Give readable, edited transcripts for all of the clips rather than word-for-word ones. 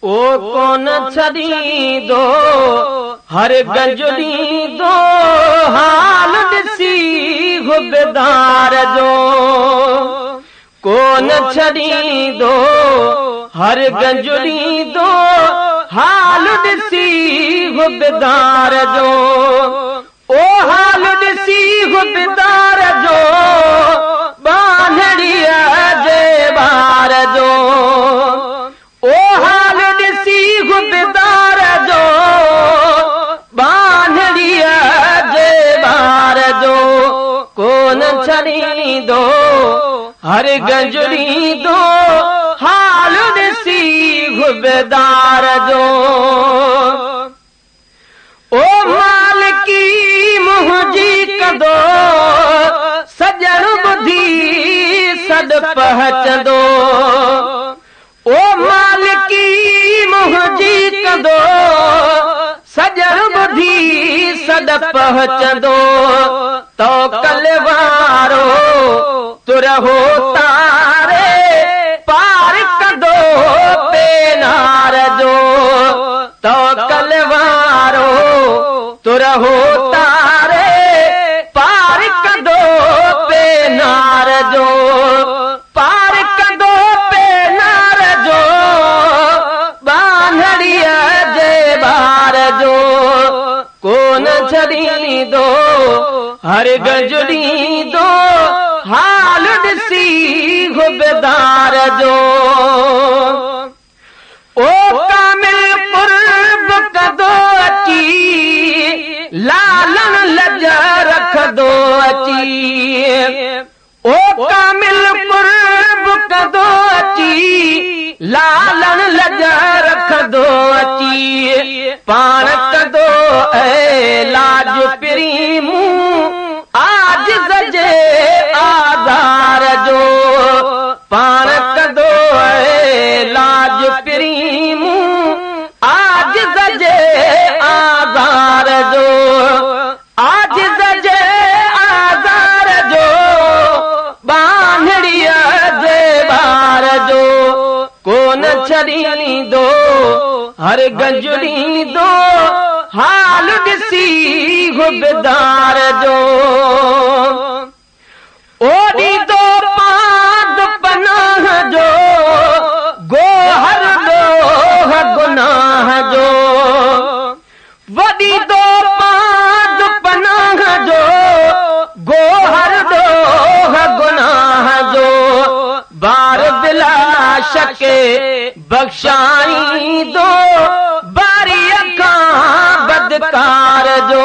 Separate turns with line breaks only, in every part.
ओ कोन छॾींदो हर गंजड़ींदो हाल ॾिसी गुबदार जो कोन छॾींदो हर गंजड़ींदो हाल ॾिसी गुबदार जो ओ हाल ॾिसी गुबदार जो बांधड़ीअ जे ॿार जो ओ हाल ॾिसी गुबदार जो बांधड़ीअ जे ॿार जो कोन छॾींदो हर गंजड़ींदो हाल ॾिसी गुबदार जो ओ मालिकी मुंहिंजी कदो सजण ॿुधी सॾ पहुचंदो ओ मालिकी मुंहिंजी कदो सजण ॿुधी सॾ पहुचंदो तो कल वारो तुरहो तारे पार कंदो पेनार जो तो कल वारो तुरहो तारे पार कंदो पेनार जो पार कंदो पेनार जो बांधड़ीअ जे ॿार जो कोन छॾींदो हर गंजड़ींदो हाल ॾिसी गुबदार जो ओ कामिल कुर्ब कंदो अची लालन लज रखंदो अची ओ कामिल कुर्ब कंदो अची लालन लज रखंदो अची पाण कंदो लाज प्रीमू आज सजे आधार जो पाण कंदो लाज प्रीमू आज सजे आधार जो आज सजे आधार जो बांधड़ीअ जे ॿार जो कोन छॾींदो हर गंजड़ींदो हाल ॾिसी गुबदार जो ओॾींदो पाद पनाह जो गोहर ॾोह गुनाह जो वॾींदो पाद पनाह जो गोहर ॾोह गुनाह जो बार बिला शके बख़्शाईंदो बारीअ खां बदकार जो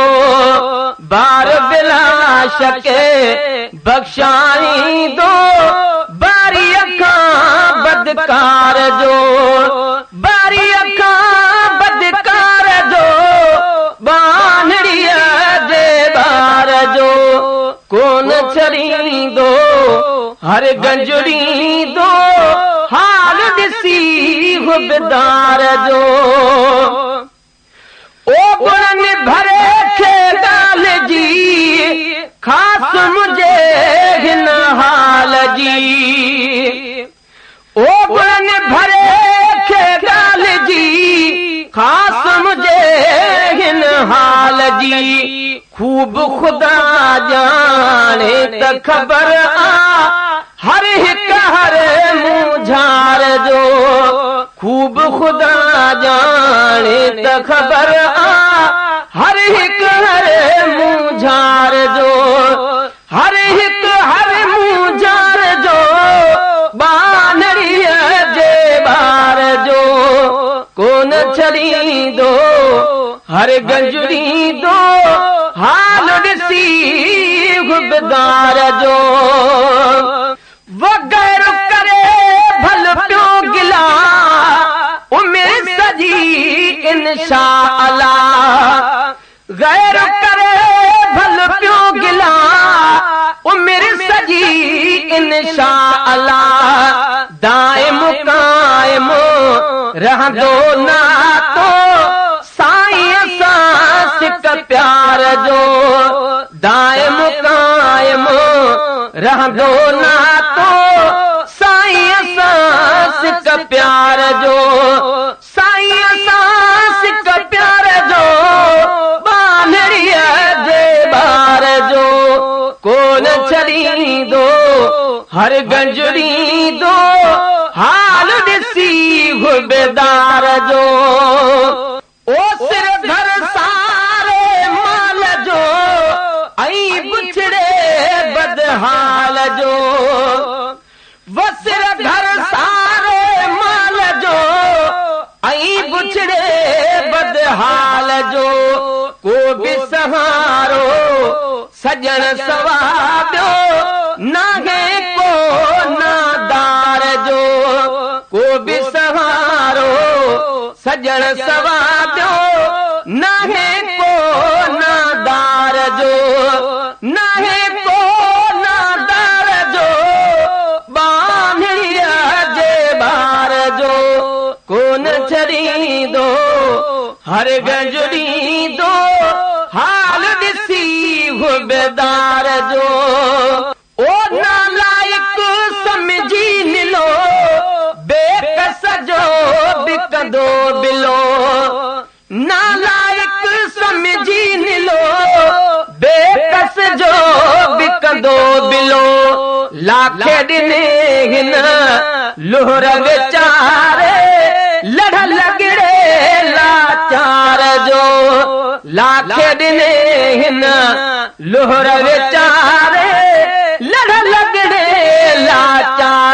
बार बिला शके बख़्शाईंदो बारीअ खां बदकार जो बारीअ खां बदकार जो बांधड़ीअ जे ॿार जो कोन छॾींदो हर गंजड़ींदो हाल ॾिसी गुबदार जो ओ गुणनि भरे खे ॻाल्हि जी ख़ासि मुंहिंजे हिन हाल जी ओ गुणनि भरे खे ॻाल्हि जी ख़ासि मुंहिंजे हिन हाल जी खूब ख़ुदा ॼाणे त ख़बर हर हिक हर मुझार जो खूब ख़ुदा ॼाणे त ख़बर हर हिक हर मुझार जो हर हिक हर मुझार जो बांधड़ीअ जे ॿार जो कोन छॾींदो हर गंजड़ींदो हाल ॾिसी गुबदार जो वग़ैर करे भल पियो गिला उमिरि सजी इंशा अल्लाह गैर करे भल पियो गिला उमिरि सजी इंशा अल्लाह दाइम काइम रहंदो नातो साईं सां सिक प्यार जो दाइम काइम रहंदो नातो साईं सां सिक प्यार जो साईं गंजड़ी दो हाल ॾिसी बेदार जो ओ सिर घर सारे माल जो ऐं बुछड़े बदहाल जो वो सिर घर सारे माल जो ऐं बुछड़े बदहाल जो को बि सहारो सजण सवाबियो नागे को नादार जो को बि सहारो सजण सवाबियो नागे को नादार जो नागे को नादार जो बांधड़ीअ जे बार जो कोन छॾींदो हर गंजड़ी दो हाल ॾिसी बेदार जो ओ नालाइक समझी निलो बेकस जो बिकंदो बिलो नालाइक समझी निलो बेकस जो बिकंदो बिलो लाखे ॾिने हिन लोहर वीचारे लड़ लॻड़े लाचार जो लाखे ॾिने हिन लोहर वीचारे लड़ लॻड़े लाचार